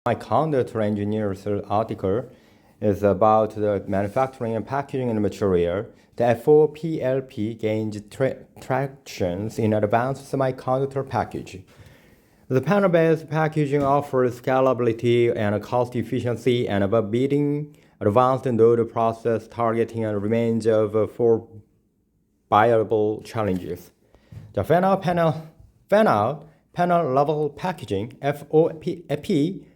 Semiconductor engineer's article is about the manufacturing and packaging and material. The FOPLP gains traction in advanced semiconductor packaging. The panel-based packaging offers scalability and cost efficiency and above beating advanced node process targeting a range of four viable challenges. The fan-out panel level packaging FOPLP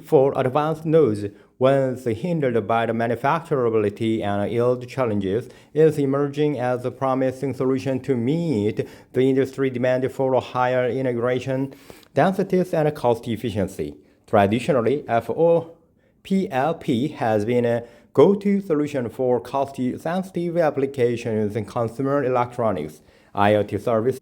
for advanced nodes, once hindered by the manufacturability and yield challenges, is emerging as a promising solution to meet the industry demand for higher integration densities and cost efficiency. Traditionally, FOPLP has been a go-to solution for cost-sensitive applications in consumer electronics, IoT services,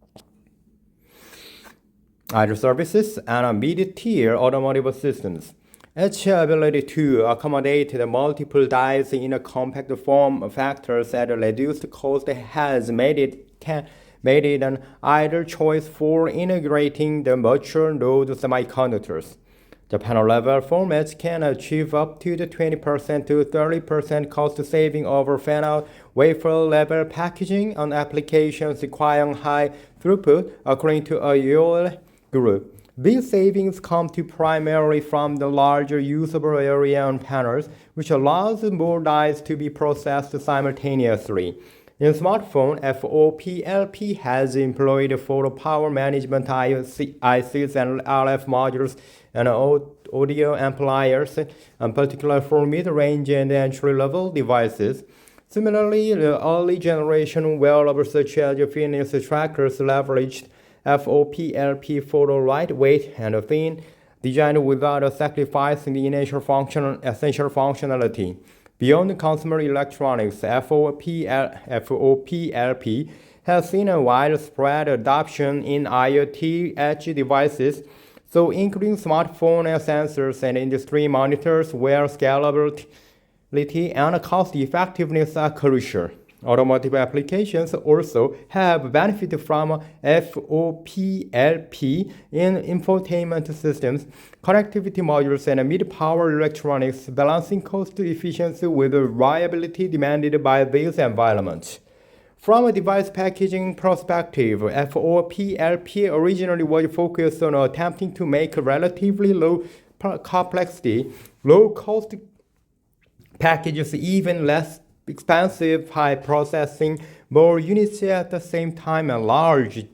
and mid-tier automotive systems. Its ability to accommodate the multiple dies in a compact form factors at a reduced cost has made it an ideal choice for integrating the mature node semiconductors. The panel-level formats can achieve up to the 20% to 30% cost saving over fan-out wafer-level packaging on applications requiring high throughput, according to a Yale group. These savings come primarily from the larger usable area on panels, which allows more dies to be processed simultaneously. In smartphone, FOPLP has employed for power management ICs and RF modules and audio amplifiers, in particular for mid-range and entry-level devices. Similarly, the early generation wearables such as fitness trackers leveraged FOPLP for lightweight and thin design without sacrificing the essential functionality. Beyond consumer electronics, FOPLP has seen a widespread adoption in IoT edge devices, so including smartphone sensors and industry monitors where scalability and cost effectiveness are crucial. Automotive applications also have benefited from FOPLP in infotainment systems, connectivity modules, and mid-power electronics, balancing cost efficiency with the reliability demanded by these environments. From a device packaging perspective, FOPLP originally was focused on attempting to make relatively low complexity, low-cost packages even less expensive by processing more units at the same time, and large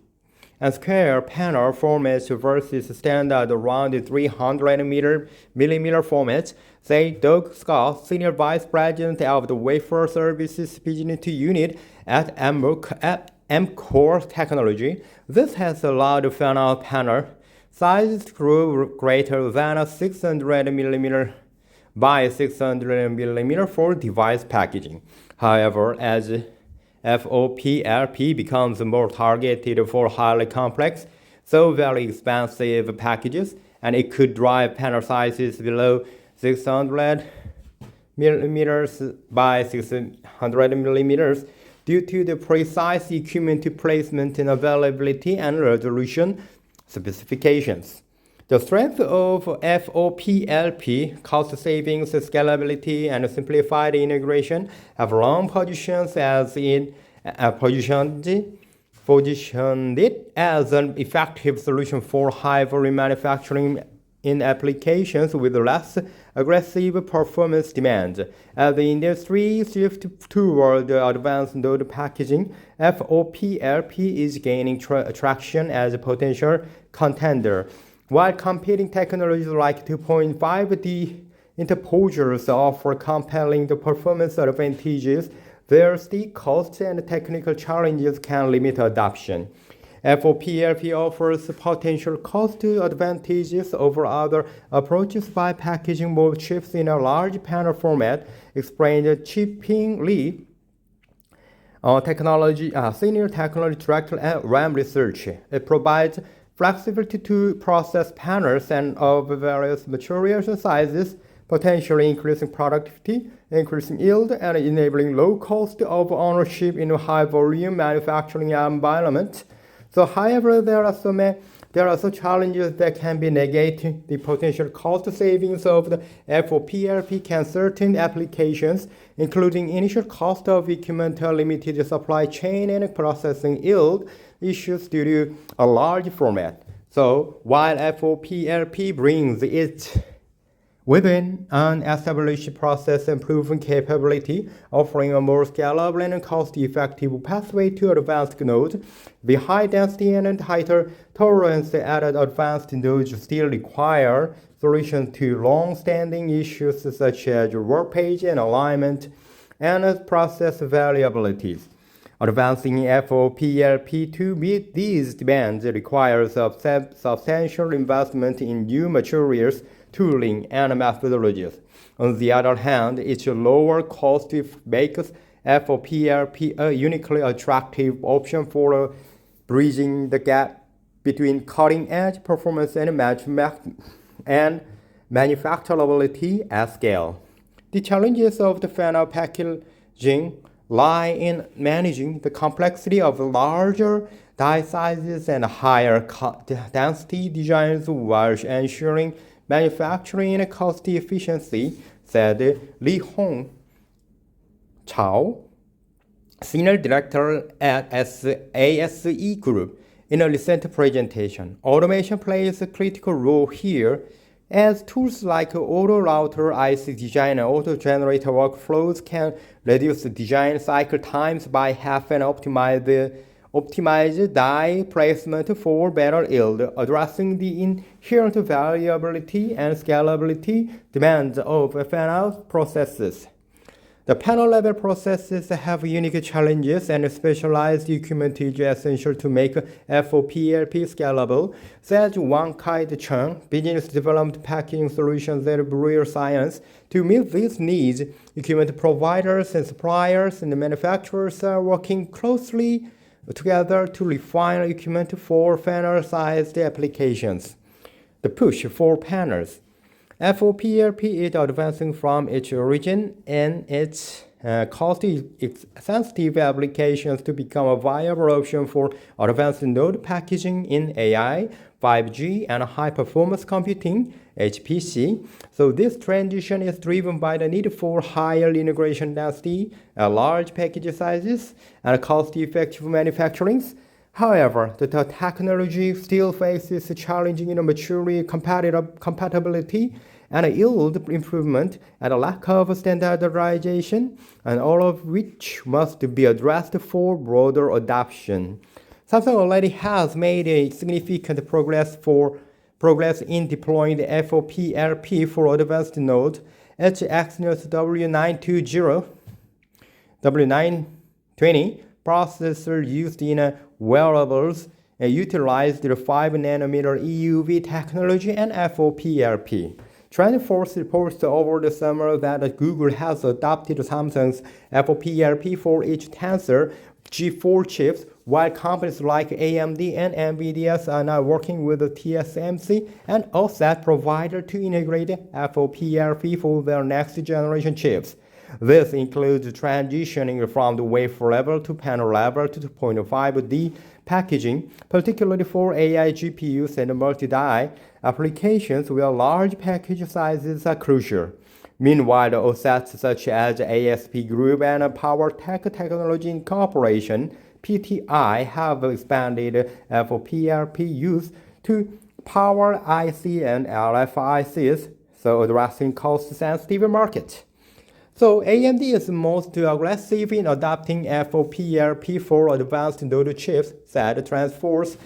and square panel formats versus standard around 300 millimeter formats, say Doug Scott, Senior Vice President of the Wafer Services Business Unit at MCore Technology. This has allowed fan-out panel sizes to grow greater than 600 millimeter by 600 millimeter for device packaging. However, as FOPLP becomes more targeted for highly complex, so very expensive packages, and it could drive panel sizes below 600 millimeters by 600 millimeters due to the precise equipment placement and availability and resolution specifications. The strength of FOPLP, cost savings, scalability, and simplified integration have long positioned it as an effective solution for high-volume manufacturing in applications with less aggressive performance demands. As the industry shifts toward advanced node packaging, FOPLP is gaining traction as a potential contender. While competing technologies like 2.5D interposers offer compelling performance advantages, their steep costs and technical challenges can limit adoption. FOPLP offers potential cost advantages over other approaches by packaging more chips in a large panel format, explained Chi-Ping Lee, Senior Technology Director at RAM Research. It provides flexibility to process panels and of various materials and sizes, potentially increasing productivity, increasing yield, and enabling low cost of ownership in a high-volume manufacturing environment. So, however, there are some There are also challenges that can be negating the potential cost savings of the FOPLP can certain applications, including initial cost of equipment, limited supply chain, and processing yield issues due to a large format. So while FOPLP brings it within an established process and proven capability, offering a more scalable and cost-effective pathway to advanced nodes, the high density and tighter tolerance at advanced nodes still require solutions to long-standing issues such as warpage and alignment and process variabilities. Advancing FOPLP to meet these demands requires substantial investment in new materials, tooling, and methodologies. On the other hand, its lower cost makes FOPLP a uniquely attractive option for bridging the gap between cutting-edge performance and manufacturability at scale. The challenges of the fan-out packaging lie in managing the complexity of larger die sizes and higher density designs while ensuring manufacturing and cost efficiency, said Li Hong Chao, Senior Director at ASE Group, in a recent presentation. Automation plays a critical role here, as tools like auto router, IC design, and auto generator workflows can reduce design cycle times by half and optimize die placement for better yield, addressing the inherent variability and scalability demands of fan-out processes. The panel-level processes have unique challenges, and specialized equipment is essential to make FOPLP scalable, said Wang Kai-Cheng, business development packaging solutions at Brewer Science. To meet these needs, equipment providers and suppliers and manufacturers are working closely together to refine equipment for panel-sized applications. The push for panels. FOPLP is advancing from its origin and its cost-sensitive applications to become a viable option for advanced node packaging in AI, 5G, and high-performance computing, HPC. So this transition is driven by the need for higher integration density, large package sizes, and cost-effective manufacturing. However, the technology still faces challenging in maturing compatibility and yield improvement and a lack of standardization, and all of which must be addressed for broader adoption. Samsung already has made a significant progress in deploying the FOPLP for advanced nodes. Its Exynos W920, W920 processor used in wearables utilized the 5nm EUV technology and FOPLP. TrendForce reports over the summer that Google has adopted Samsung's FOPLP for its Tensor G4 chips, while companies like AMD and NVIDIA are now working with TSMC and OSAT provider to integrate FOPLP for their next generation chips. This includes transitioning from the wafer level to panel level to 2.5D packaging, particularly for AI GPUs and multi-die applications where large package sizes are crucial. Meanwhile, the OSATs such as ASP Group and PowerTech Technology Incorporation, PTI, have expanded FOPLP use to power IC and RFICs, so addressing cost-sensitive market. So AMD is most aggressive in adopting FOPLP for advanced node chips, said TrendForce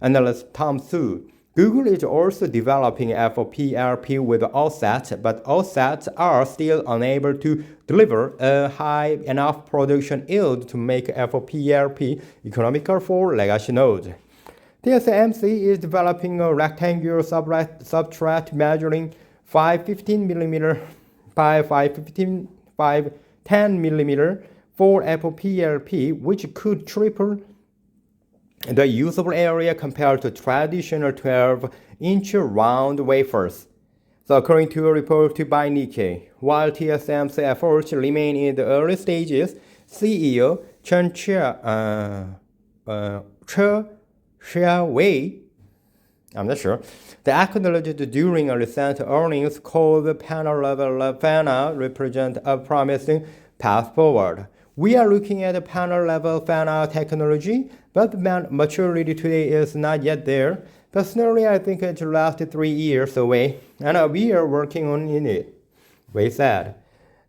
analyst Tom Su. Google is also developing FOPLP with OSAT, but OSATs are still unable to deliver a high enough production yield to make FOPLP economical for legacy nodes. TSMC is developing a rectangular substrate measuring 515mm by 510mm for FOPLP, which could triple the usable area compared to traditional 12-inch round wafers. So according to a report by Nikkei, while TSMC's efforts remain in the early stages, CEO Chen Xiaowei I'm not sure. The acknowledged during a recent earnings call the panel-level fan-out represent a promising path forward. We are looking at the panel-level fan-out technology, but the maturity today is not yet there. Personally, I think it lasts 3 years away, and we are working on it, Wei said.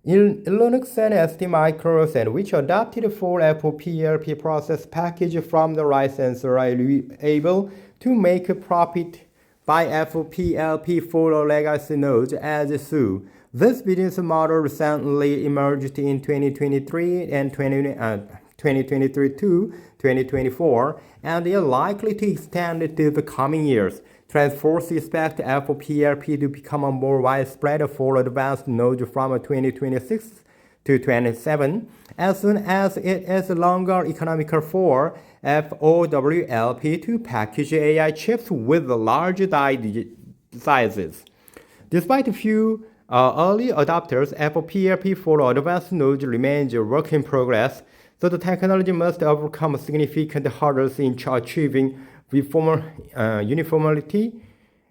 Linux and STMicroelectronics, which adopted full FOPLP process package from the licensor, are able to make a profit by FOPLP for the legacy nodes as SU. This business model recently emerged in 2023 and 2023 to 2024, and is likely to extend to the coming years. Transforce expect FOPLP to become more widespread for advanced nodes from 2026 to 27, as soon as it is longer economical for FOWLP to package AI chips with large die sizes. Despite a few early adopters, FOPLP for advanced nodes remains a work in progress, so the technology must overcome significant hurdles in achieving uniformity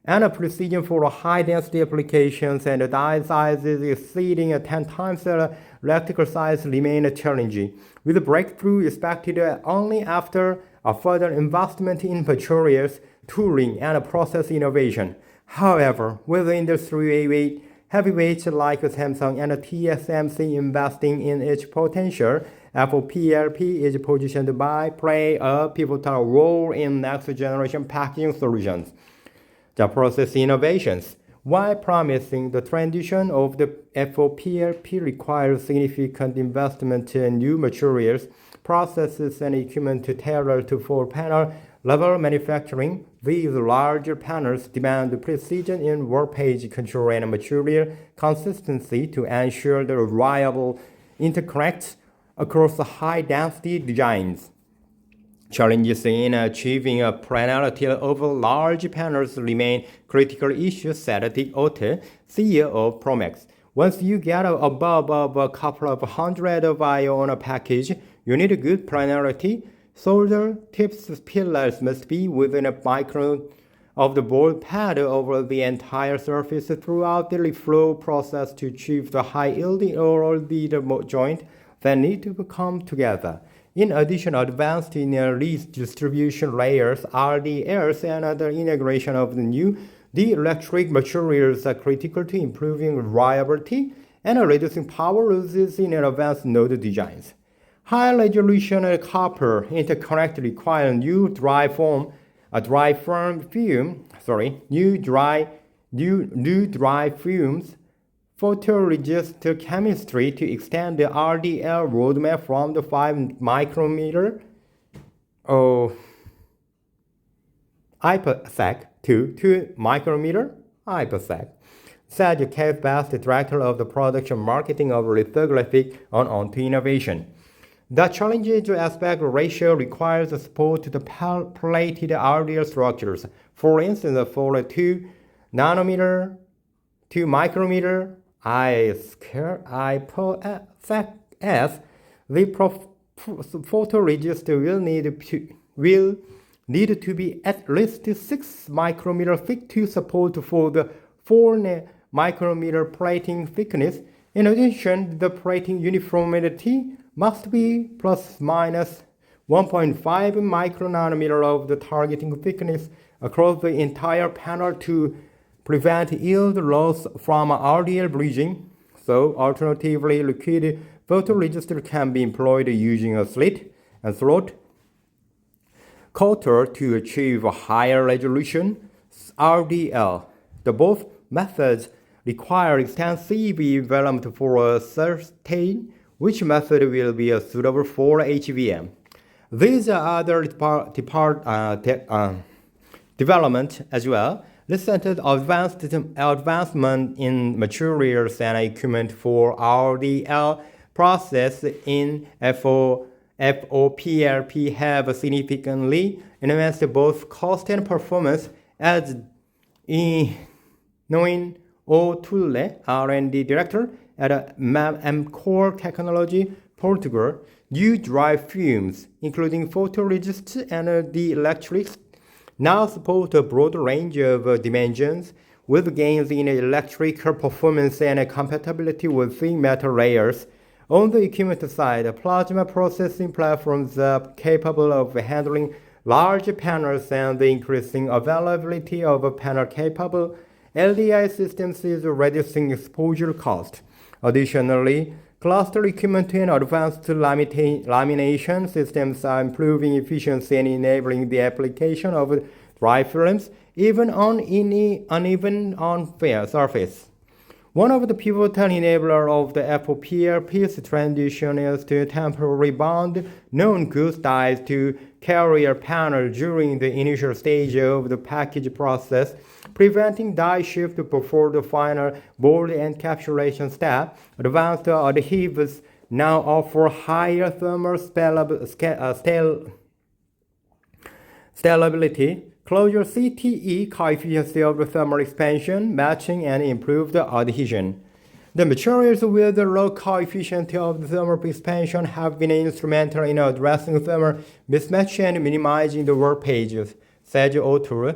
and precision for high-density applications, and die sizes exceeding 10 times the electrical size remain challenging, with breakthrough expected only after a further investment in materials, tooling, and process innovation. However, with industry heavyweights like Samsung and TSMC investing in its potential, FOPLP is positioned to play a pivotal role in next-generation packaging solutions. The process innovations. While promising, the transition of the FOPLP requires significant investment in new materials, processes, and equipment tailored for panel-level manufacturing. These larger panels demand precision in warpage control and material consistency to ensure the reliable interconnects across high-density designs. Challenges in achieving a planarity of large panels remain critical issues, said Dick Otte, CEO of Promax. Once you get above a couple of hundred of I/O on a package, you need a good planarity. Solder tips pillars must be within a micron of the board pad over the entire surface throughout the reflow process to achieve the high yielding or the joint that need to come together. In addition, advanced release distribution layers, RDLs, and other integration of the new dielectric materials are critical to improving reliability and reducing power losses in advanced node designs. High resolution copper interconnect require new dry film photoresist chemistry to extend the RDL roadmap from the 5 micrometer IPsec to 2 micrometer IPsec, said Kev Best, director of the production marketing of lithography on Onto Innovation. The challenging aspect ratio requires support to the plated RDL structures. For instance, for a 2 micrometer IPsec, the photoresist will need to be at least 6 micrometer thick to support for the 4 micrometer plating thickness. In addition, the plating uniformity must be plus minus 1.5 micronanometer of the targeting thickness across the entire panel to prevent yield loss from RDL bridging. So, alternatively, liquid photoresist can be employed using a slit and throat coater to achieve a higher resolution RDL. The both methods require extensive development for ascertain which method will be suitable for HVM. These are other development as well. Recent advancement in materials and equipment for RDL process in FOPLP have significantly enhanced both cost and performance, as Noin O'Toole, R&D Director at MCore Technology, Portugal. New dry fumes, including photoresist and dielectrics, now support a broad range of dimensions, with gains in electrical performance and compatibility with thin metal layers. On the equipment side, plasma processing platforms are capable of handling large panels and the increasing availability of panel-capable LDI systems is reducing exposure cost. Additionally, cluster equipment and advanced lamination systems are improving efficiency and enabling the application of dry films even on uneven surface. One of the pivotal enablers of the FOPLP transition is to temporarily bond non-good dies to carrier panel during the initial stage of the package process, preventing die shift before the final board encapsulation step. Advanced adhesives now offer higher thermal stability, closure CTE coefficient of the thermal expansion, matching, and improved adhesion. The materials with the low coefficient of the thermal expansion have been instrumental in addressing thermal mismatch and minimizing the warpages, said author.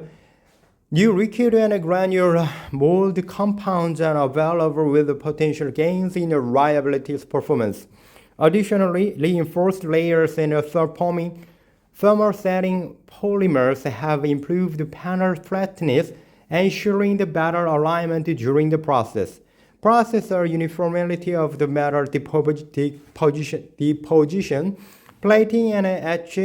New liquid and granular mold compounds are available with potential gains in reliability performance. Additionally, reinforced layers and thermal-setting polymers have improved panel flatness, ensuring the better alignment during the process. Processor uniformity of the metal deposition, plating, and etch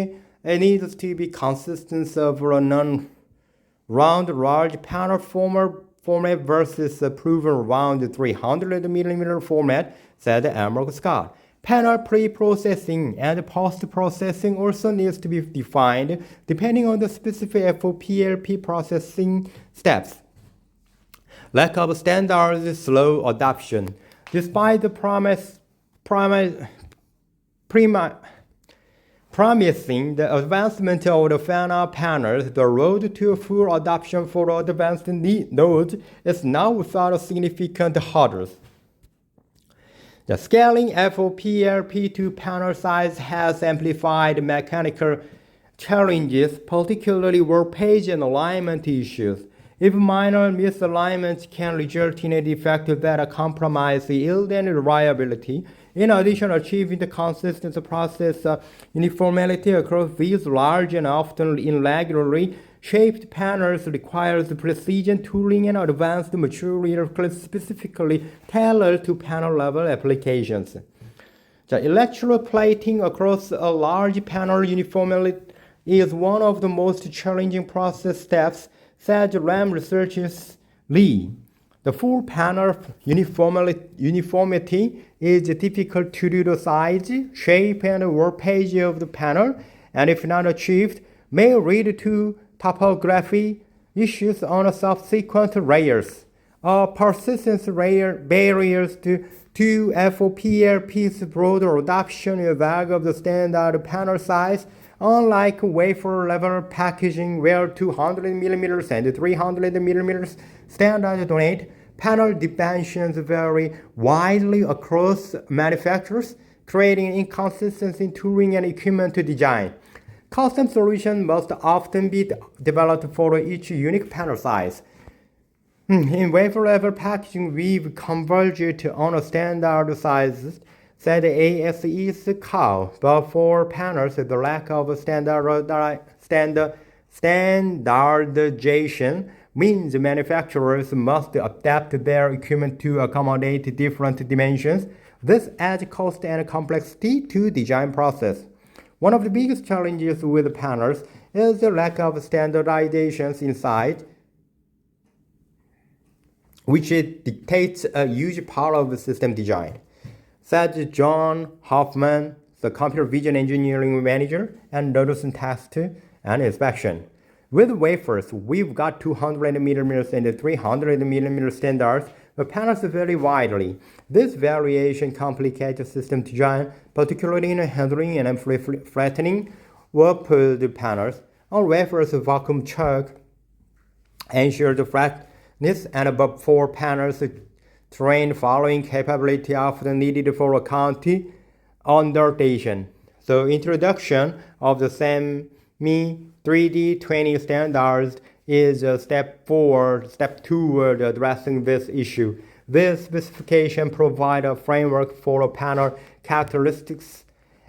needs to be consistent over a non-round large panel format versus a proven round 300mm format, said Emerald Scott. Panel pre-processing and post-processing also needs to be defined depending on the specific FOPLP processing steps. Lack of standards slow adoption. Despite the promising the advancement of the fan-out panels, the road to full adoption for advanced nodes is now without significant hurdles. The scaling FOPLP to panel size has amplified mechanical challenges, particularly warpage and alignment issues. If minor misalignments can result in a defect that compromises yield and reliability, in addition, achieving the consistent process uniformity across these large and often irregularly shaped panels requires precision tooling and advanced materials specifically tailored to panel-level applications. The electroplating across a large panel uniformly is one of the most challenging process steps, said RAM researchers Lee. The full panel uniformity is difficult to do the size, shape, and warpage of the panel, and if not achieved, may lead to topography issues on subsequent layers. Persistence barriers to FOPLP's broader adoption is that of the standard panel size. Unlike wafer-level packaging where 200mm and 300mm standard donate, panel dimensions vary widely across manufacturers, creating inconsistency in tooling and equipment design. Custom solutions must often be developed for each unique panel size. In wafer-level packaging, we've converged on a standard sizes, said ASE's Carl, but for panels, the lack of standardization means manufacturers must adapt their equipment to accommodate different dimensions. This adds cost and complexity to the design process. One of the biggest challenges with panels is the lack of standardizations inside, which dictates a huge part of the system design, said John Hoffman, the computer vision engineering manager and Notice Test and Inspection. With wafers, we've got 200mm and 300mm standards, but panels vary widely. This variation complicates system design, particularly in handling and flattening warped panels. On wafers, vacuum chuck ensures the flatness, and above 4 panels train following capability often needed for a county undertation. The introduction of the same mean 3D20 standards is a step toward addressing this issue. This specification provides a framework for panel characteristics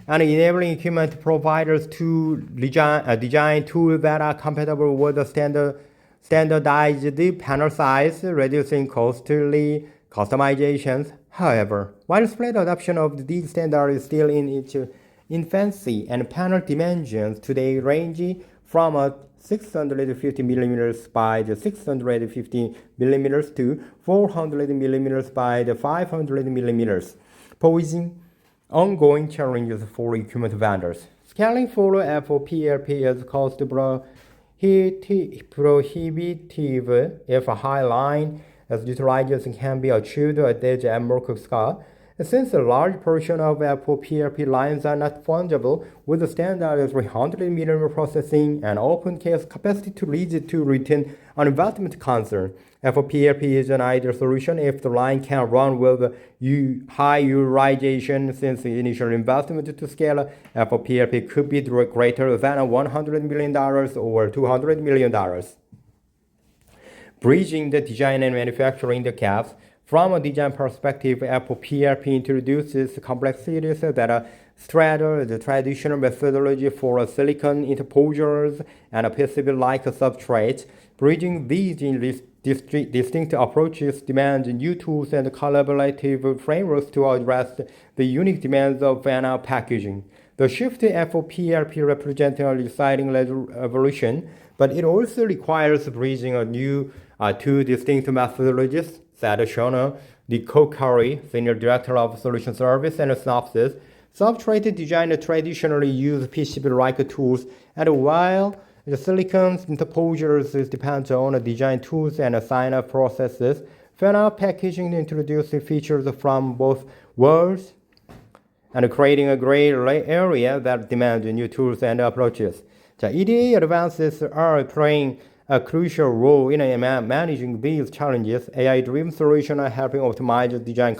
and enabling equipment providers to design tools that are compatible with the standardized panel size, reducing costly customizations. However, widespread adoption of these standards is still in its infancy, and panel dimensions today range from 650 millimeters by 650 millimeters to 400 millimeters by 500 millimeters, posing ongoing challenges for equipment vendors. Scaling for FOPLP is cost prohibitive if a high line as utilization can be achieved at edge and market scale. Since a large portion of FOPLP lines are not fungible with the standard 300 mm processing and open case capacity to lead to return on investment concern, FOPLP is an ideal solution if the line can run with high utilization. Since the initial investment to scale, FOPLP could be greater than $100 million or $200 million. Bridging the design and manufacturing the gaps. From a design perspective, FOPLP introduces complexities that straddle the traditional methodology for silicon interposers and PCB-like substrates. Bridging these distinct approaches demands new tools and collaborative frameworks to address the unique demands of fan-out packaging. The shift to FOPLP represents an exciting evolution, but it also requires bridging two distinct methodologies that shown the Kokari, Senior Director of Solution Service, and Synopsys. Substrate design traditionally use PCB-like tools, and while the silicon interposers depends on design tools and sign-off processes, fan-out packaging introduces features from both worlds and creating a gray area that demands new tools and approaches. The EDA advances are playing a crucial role in managing these challenges. AI-driven solutions are helping optimize design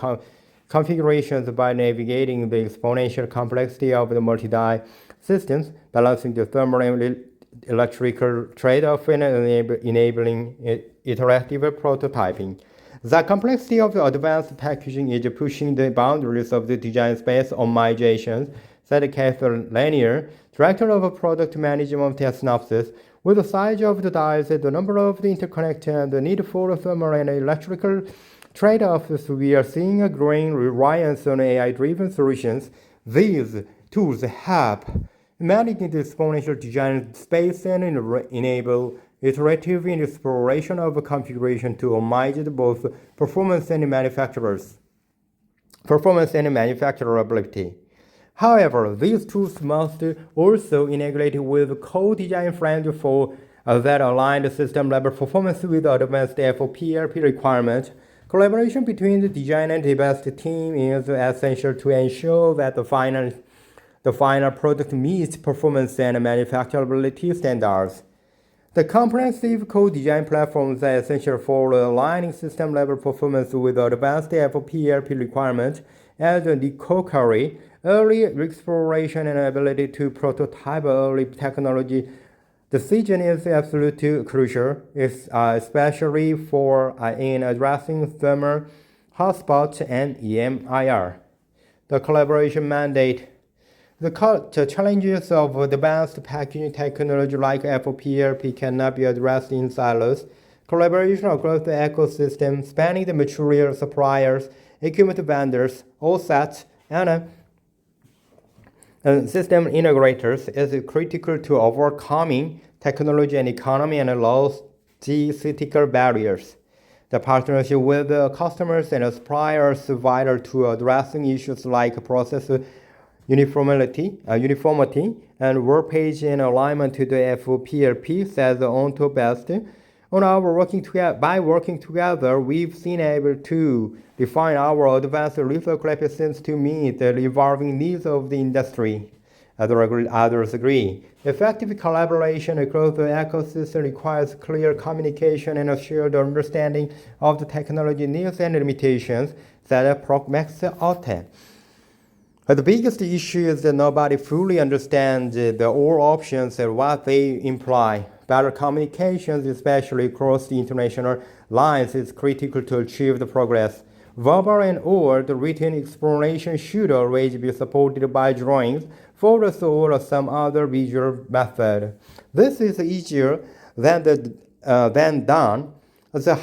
configurations by navigating the exponential complexity of the multi-die systems, balancing the thermal and electrical trade-off and enabling iterative prototyping. The complexity of the advanced packaging is pushing the boundaries of the design space optimizations, said Catherine Lanier, Director of Product Management at Synopsys. With the size of the dies, the number of the interconnects, and the need for thermal and electrical trade-offs, we are seeing a growing reliance on AI-driven solutions. These tools help manage the exponential design space and enable iterative exploration of configuration to optimize both performance and manufacturability. However, these tools must also integrate with co-design frameworks that align the system-level performance with advanced FOPLP requirements. Collaboration between the design and test team is essential to ensure that the final product meets performance and manufacturability standards. The comprehensive co-design platforms are essential for aligning system-level performance with advanced FOPLP requirements, as the Kokari, early exploration and ability to prototype early technology decision is absolutely crucial, especially in addressing thermal hotspots and EMIR. The collaboration mandate. The challenges of advanced packaging technology like FOPLP cannot be addressed in silos. Collaboration across the ecosystem, spanning the material suppliers, equipment vendors, OSATs, and system integrators, is critical to overcoming technology and economy and logistical barriers. The partnership with customers and suppliers is vital to addressing issues like process uniformity and workpage and alignment to the FOPLP, says Onto Best. By working together, we've been able to define our advanced lithography systems to meet the evolving needs of the industry. Others agree. Effective collaboration across the ecosystem requires clear communication and a shared understanding of the technology needs and limitations, said Max Otten, But the biggest issue is that nobody fully understands the all options and what they imply. Better communications, especially across the international lines, is critical to achieve the progress. Verbal and or the written explanation should always be supported by drawings, photos, or some other visual method. This is easier than done.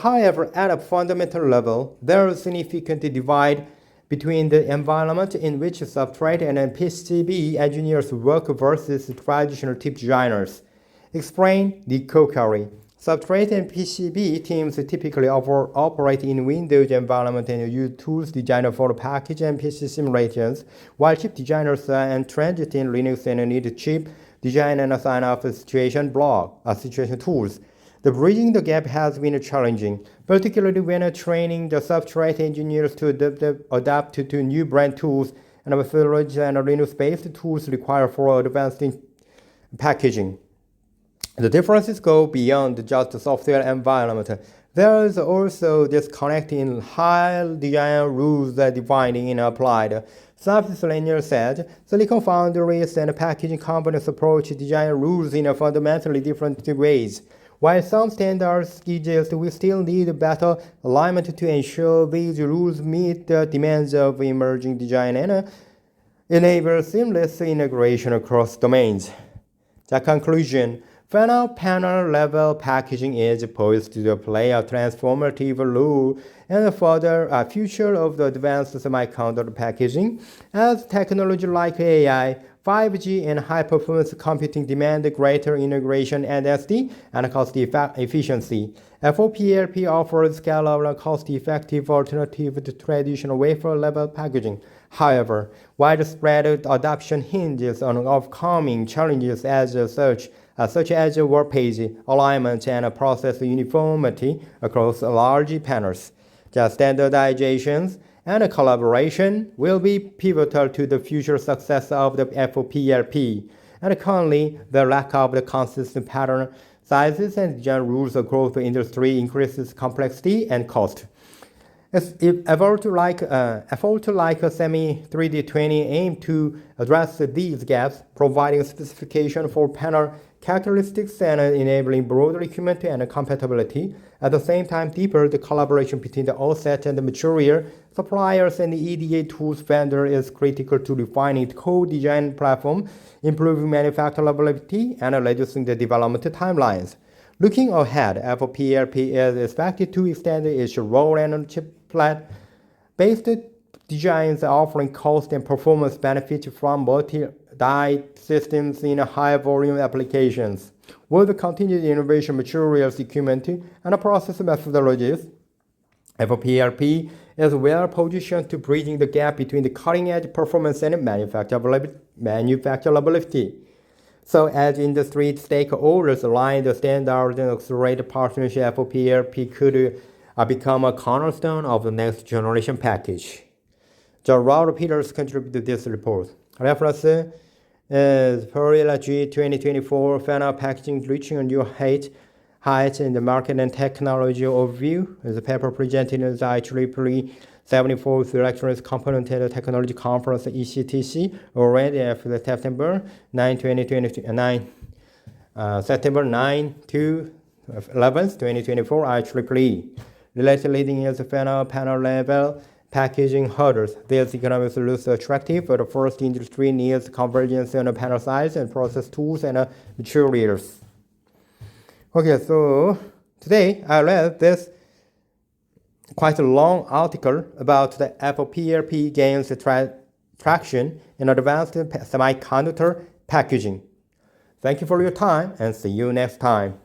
However, at a fundamental level, there is a significant divide between the environment in which substrate and PCB engineers work versus traditional chip designers. Explain the cookery. Substrate and PCB teams typically operate in Windows environment and use tools designed for package and PC simulations, while chip designers are entrenched in Linux and need chip design and sign-off situation tools. The bridging the gap has been challenging, particularly when training the substrate engineers to adapt to new brand tools and methodologies and Linux-based tools required for advanced packaging. The differences go beyond just the software environment. There is also disconnect in how design rules are defined and applied. Surface Linear said, Silicon Foundries and packaging companies approach design rules in fundamentally different ways. While some standards suggest we still need better alignment to ensure these rules meet the demands of emerging design and enable seamless integration across domains. The conclusion, final panel level packaging is poised to play a transformative role in the further future of the advanced semiconductor packaging as technology like AI, 5G and high-performance computing demand greater integration density and cost efficiency. FOPLP offers scalable and cost-effective alternative to traditional wafer-level packaging. However, widespread adoption hinges on overcoming challenges such as warpage, alignment, and process uniformity across large panels. The standardizations and collaboration will be pivotal to the future success of the FOPLP. And currently, the lack of the consistent pattern sizes and design rules across the industry increases complexity and cost. Effort like Semi 3D20 aim to address these gaps, providing specification for panel characteristics and enabling broader equipment and compatibility. At the same time, deeper the collaboration between the offset and the material suppliers and the EDA tools vendor is critical to refining the co-design platform, improving manufacturability, and reducing the development timelines. Looking ahead, FOPLP is expected to extend its role and chiplet-based designs offering cost and performance benefits from multi-die systems in high-volume applications. With continued innovation materials, equipment, and process methodologies, FOPLP is well positioned to bridging the gap between the cutting-edge performance and manufacturability. So as industry stakeholders align the standards and accelerate partnership, FOPLP could become a cornerstone of the next generation package. Gerald Peters contributed this report. Reference is Perilla G 2024 Final Packaging Reaching a New Height in the Market and Technology Overview. The paper presented in the IEEE 74th Electronics Component and Technology Conference ECTC already after September 9 to 11, 2024 IEEE. Related leading is the final panel level packaging hurdles. These economics looks attractive, but the first industry needs convergence in panel size and process tools and materials. Okay, so today I read this quite a long article about the FOPLP gains traction in advanced semiconductor packaging. Thank you for your time and see you next time.